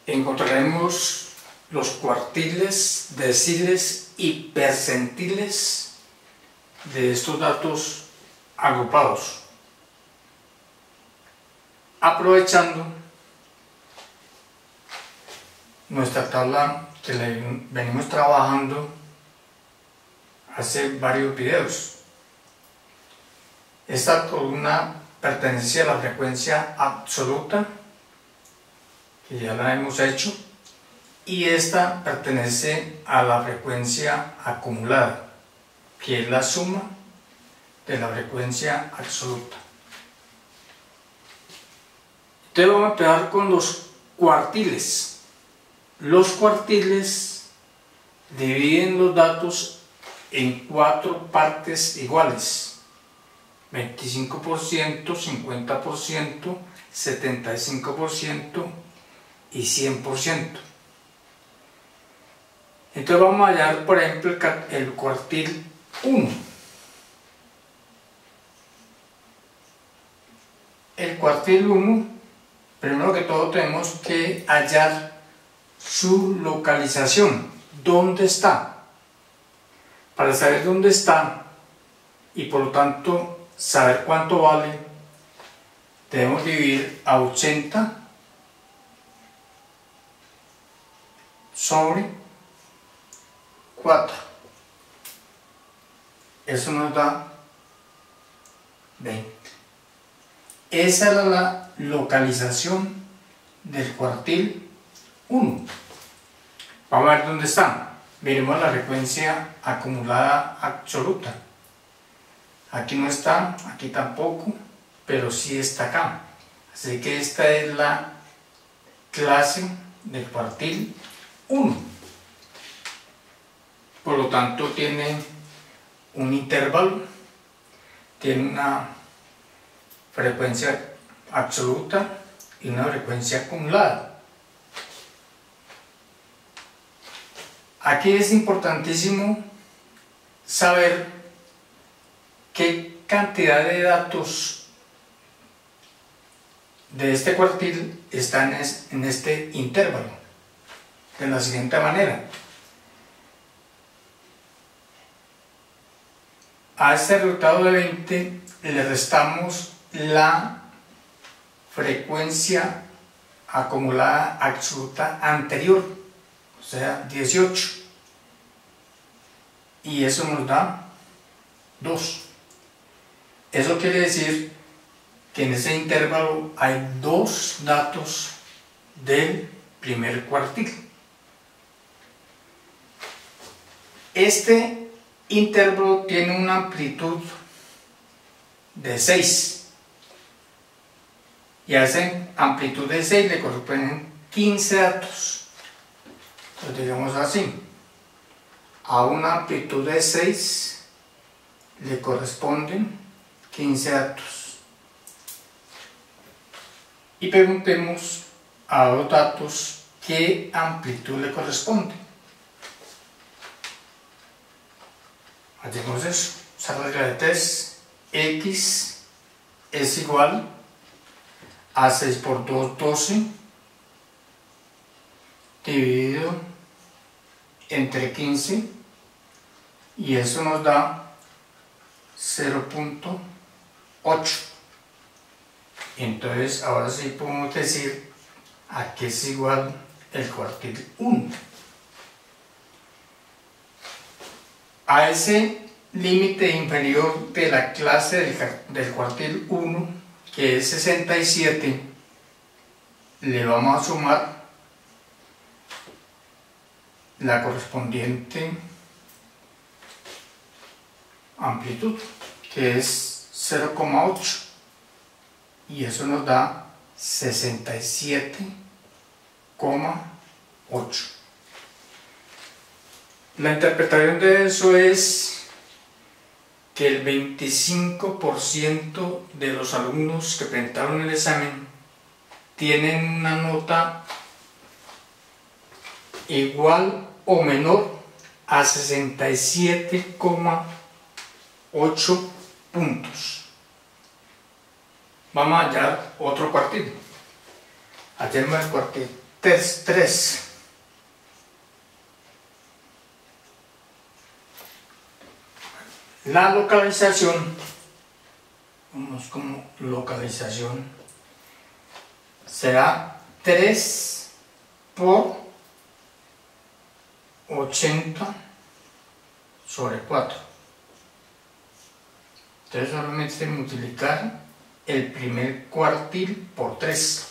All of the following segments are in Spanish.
encontraremos los cuartiles, deciles y percentiles de estos datos agrupados, aprovechando nuestra tabla que venimos trabajando hace varios videos. Esta columna pertenece a la frecuencia absoluta, que ya la hemos hecho, y esta pertenece a la frecuencia acumulada, que es la suma de la frecuencia absoluta. Entonces vamos a empezar con los cuartiles. Los cuartiles dividen los datos en 4 partes iguales: 25%, 50%, 75% y 100%. Entonces vamos a hallar, por ejemplo, el cuartil 1. El cuartil 1, primero que todo tenemos que hallar su localización, dónde está. Para saber dónde está y por lo tanto saber cuánto vale, debemos dividir a 80 sobre 4. Eso nos da 20. Esa era la localización del cuartil 1. Vamos a ver dónde está. Miremos la frecuencia acumulada absoluta. Aquí no está, aquí tampoco, pero sí está acá. Así que esta es la clase del cuartil 1. Por lo tanto tiene un intervalo, tiene una frecuencia absoluta y una frecuencia acumulada. Aquí es importantísimo saber qué cantidad de datos de este cuartil están en este intervalo, de la siguiente manera. A este resultado de 20 le restamos la frecuencia acumulada absoluta anterior, o sea 18, y eso nos da 2. Eso quiere decir que en ese intervalo hay 2 datos del primer cuartil. Este intervalo tiene una amplitud de 6, y a esa amplitud de 6 le corresponden 15 datos. Entonces digamos así: a una amplitud de 6 le corresponden 15 datos. Y preguntemos a los datos qué amplitud le corresponde. Hacemos eso, esa regla de 3. X es igual a 6 por 2, 12, dividido entre 15, y eso nos da 0.8. Entonces ahora sí podemos decir a qué es igual el cuartil 1. A ese límite inferior de la clase del cuartil 1, que es 67, le vamos a sumar la correspondiente amplitud, que es 0,8, y eso nos da 67,8. La interpretación de eso es que el 25% de los alumnos que presentaron el examen tienen una nota igual o menor a 67,8 puntos. Vamos a hallar otro cuartil. Hallemos el cuartil 3. La localización, vamos como localización, será 3 por 80 sobre 4. Entonces solamente multiplicar el primer cuartil por 3.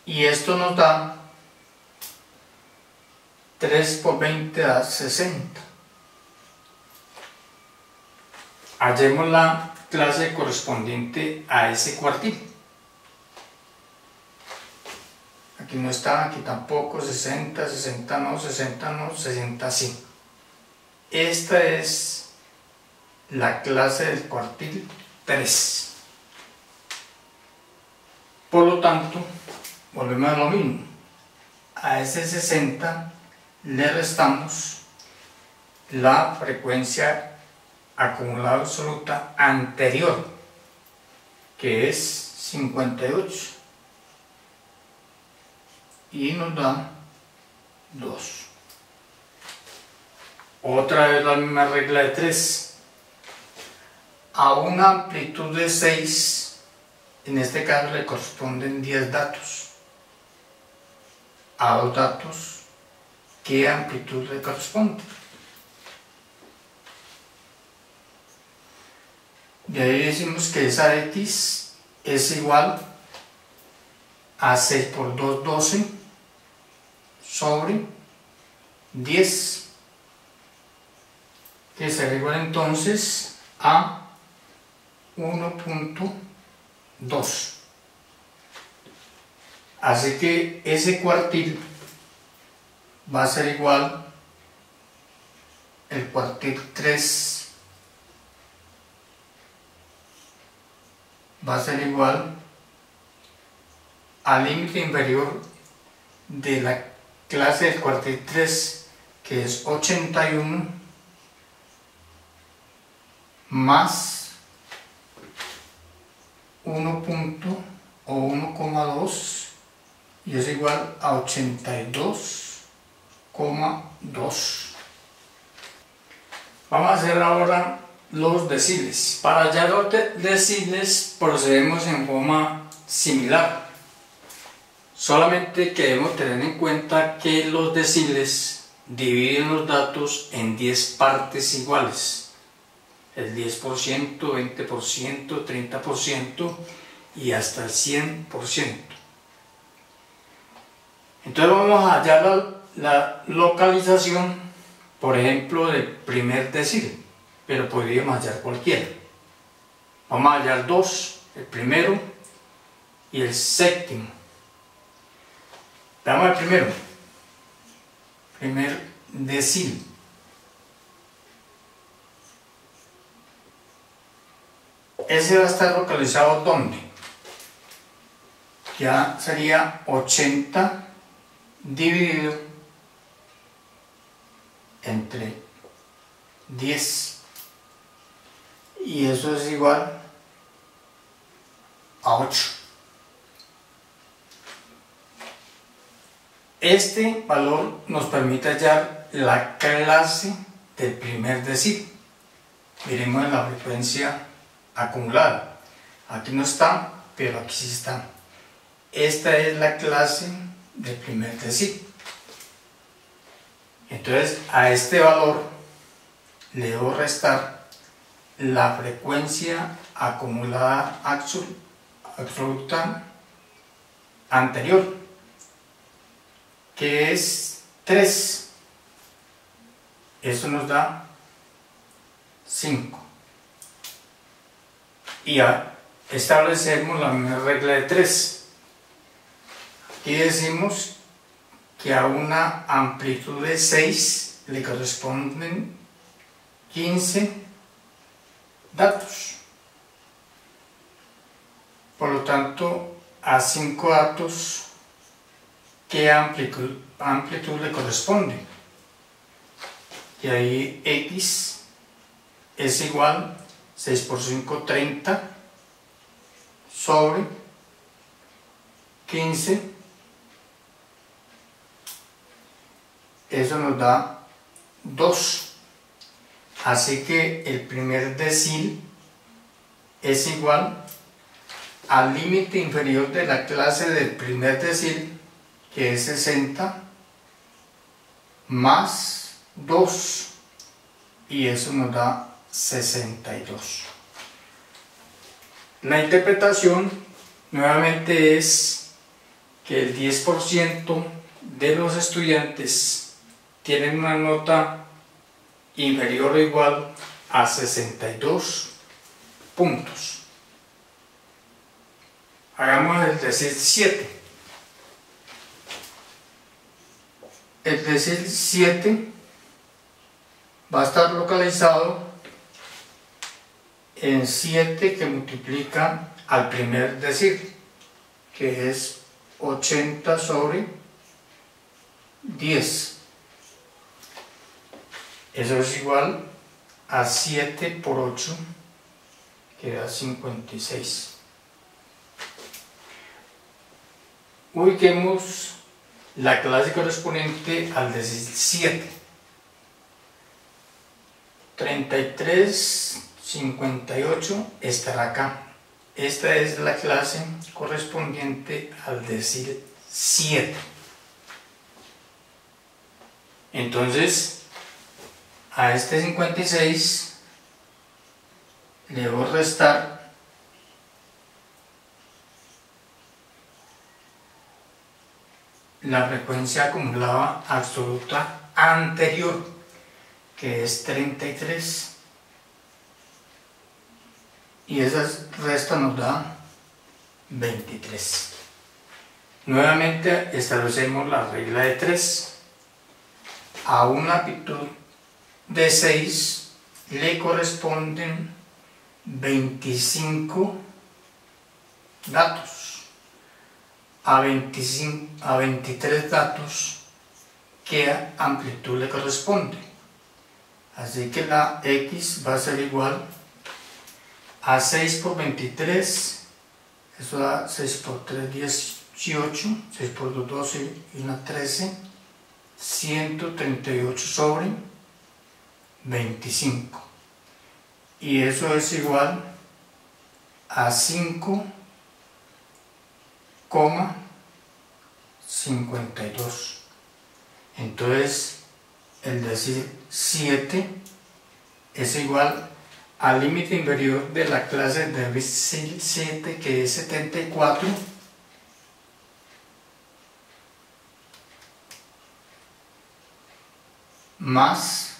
Y esto nos da 3 por 20 da 60. Hallemos la clase correspondiente a ese cuartil. Aquí no está, aquí tampoco, 60, 60 no, 60 no, 60 sí. Esta es la clase del cuartil 3. Por lo tanto, volvemos a lo mismo. A ese 60 le restamos la frecuencia acumulada absoluta anterior, que es 58, y nos da 2. Otra vez la misma regla de 3. A una amplitud de 6, en este caso le corresponden 10 datos. A 2 datos, ¿qué amplitud le corresponde? De ahí decimos que esa X es igual a 6 por 2, 12 sobre 10, que será igual entonces a 1.2. Así que ese cuartil va a ser igual, el cuartil 3 va a ser igual al límite inferior de la clase del cuartil 3, que es 81, más 1.2, y es igual a 82,2. Vamos a hacer ahora los deciles. Para hallar los deciles procedemos en forma similar, solamente que debemos tener en cuenta que los deciles dividen los datos en 10 partes iguales, el 10%, 20%, 30% y hasta el 100%. Entonces vamos a hallar la localización, por ejemplo, del primer decil, pero podríamos hallar cualquiera. Vamos a hallar 2, el primero y el séptimo. Veamos el primero, primer decil. Ese va a estar localizado ¿dónde? Ya sería 80 dividido entre 10, y eso es igual a 8. Este valor nos permite hallar la clase del primer decil. Miremos en la frecuencia acumulada. Aquí no está, pero aquí sí está. Esta es la clase del primer decil. Entonces a este valor le debo restar la frecuencia acumulada absoluta anterior, que es 3. Eso nos da 5. Y ya establecemos la misma regla de 3. Aquí decimos que a una amplitud de 6 le corresponden 15 datos. Por lo tanto, a 5 datos, ¿qué amplitud le corresponde? Y ahí X es igual 6 por 5, 30 sobre 15 eso nos da 2. Así que el primer decil es igual al límite inferior de la clase del primer decil, que es 60, más 2, y eso nos da 62. La interpretación nuevamente es que el 10% de los estudiantes tienen una nota inferior o igual a 62 puntos. Hagamos el decil 7. El decil 7 va a estar localizado en 7 que multiplica al primer decil, que es 80 sobre 10. Eso es igual a 7 por 8, que da 56. Ubiquemos la clase correspondiente al decil 7. 3358 estará acá. Esta es la clase correspondiente al decil 7. Entonces, a este 56 le voy a restar la frecuencia acumulada absoluta anterior, que es 33, y esa resta nos da 23. Nuevamente establecemos la regla de 3. A una amplitud de 6 le corresponden 25 datos. A 23 datos, ¿qué amplitud le corresponde? Así que la X va a ser igual a 6 por 23, eso da 6 por 3, 18, 6 por 2, 12 y 1, 13, 138 sobre 25. Y eso es igual a 5,52. Entonces el decil 7 es igual al límite inferior de la clase del decil 7, que es 74, más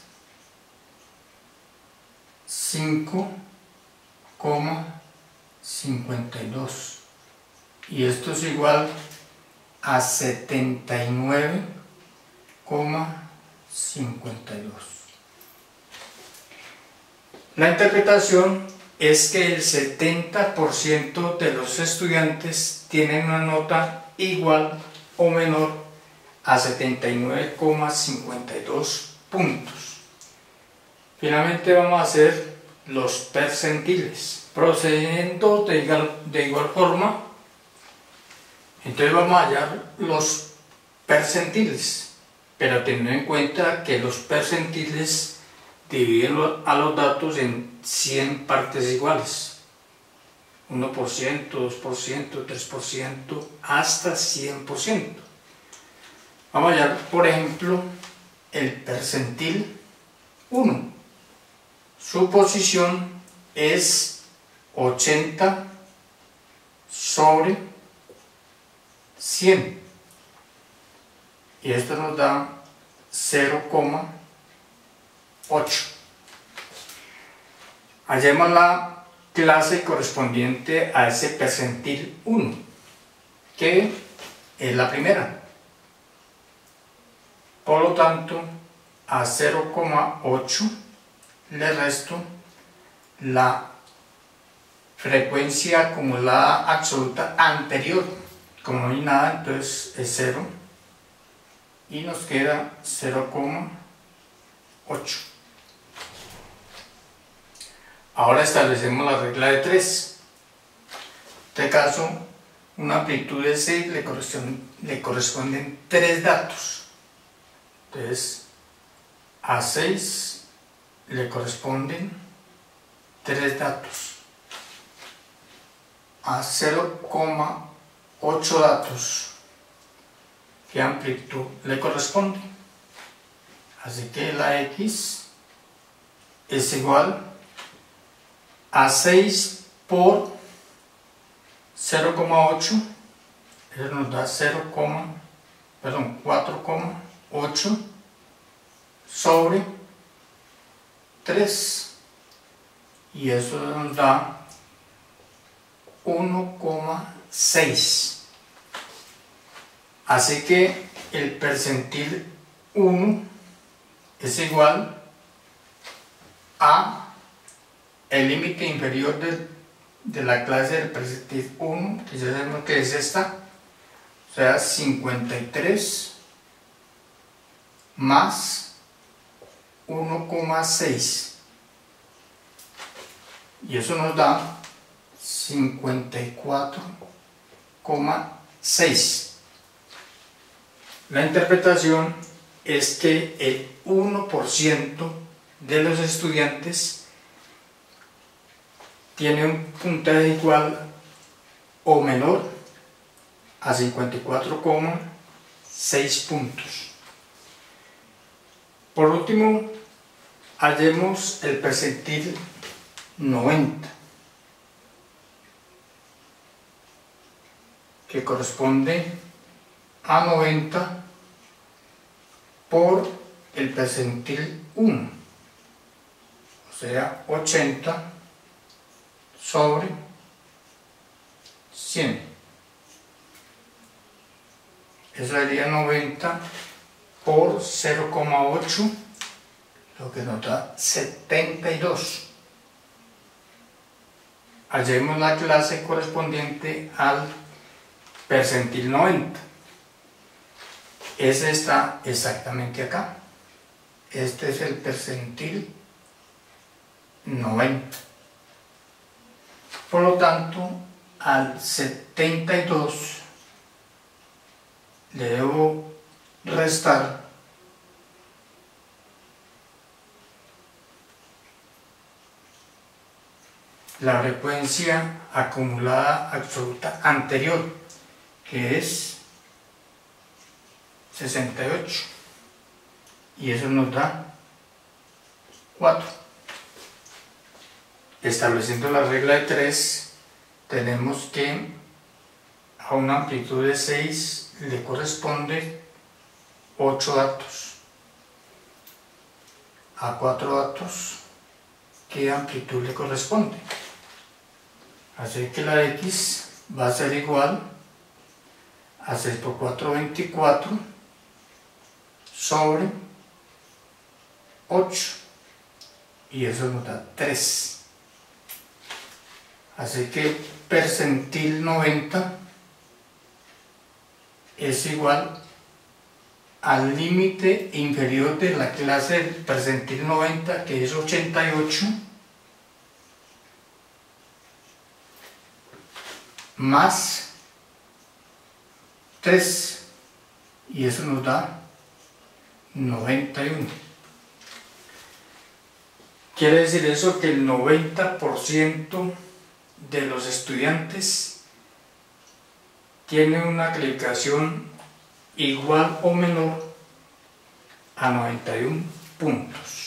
5,52, y esto es igual a 79,52. La interpretación es que el 70% de los estudiantes tienen una nota igual o menor a 79,52 puntos. Finalmente vamos a hacer los percentiles, procediendo de igual forma. Entonces vamos a hallar los percentiles, pero teniendo en cuenta que los percentiles dividen a los datos en 100 partes iguales, 1%, 2%, 3%, hasta 100%. Vamos a hallar, por ejemplo, el percentil 1. Su posición es 80 sobre 100, y esto nos da 0,8. Hallemos la clase correspondiente a ese percentil 1, que es la primera. Por lo tanto, a 0,8 le resto la frecuencia acumulada absoluta anterior. Como no hay nada, entonces es 0, y nos queda 0,8. Ahora establecemos la regla de 3. En este caso, una amplitud de 6 le corresponden 3 datos. Entonces a 6 le corresponden 3 datos, a 0,8 datos. ¿Qué amplitud le corresponde? Así que la X es igual a 6 por 0,8, eso nos da 4,8 sobre 3, y eso nos da 1,6. Así que el percentil 1 es igual a el límite inferior de la clase del percentil 1, que ya sabemos que es esta, o sea 53 más 1,6, y eso nos da 54,6. La interpretación es que el 1% de los estudiantes tiene un puntaje igual o menor a 54,6 puntos. Por último, hallemos el percentil 90, que corresponde a 90 por el percentil 1, o sea 80 sobre 100. Eso sería 90 por 0,8, lo que nos da 72. Hallemos la clase correspondiente al percentil 90. Ese está exactamente acá. Este es el percentil 90. Por lo tanto, al 72 le debo restar la frecuencia acumulada absoluta anterior, que es 68, y eso nos da 4. Estableciendo la regla de 3, tenemos que a una amplitud de 6 le corresponde 8 datos. A 4 datos, ¿qué amplitud le corresponde? Así que la X va a ser igual a 6 por 4, 24, sobre 8, y eso nos da 3. Así que percentil 90 es igual al límite inferior de la clase del percentil 90, que es 88, más 3, y eso nos da 91. Quiere decir eso que el 90% de los estudiantes tiene una calificación igual o menor a 91 puntos.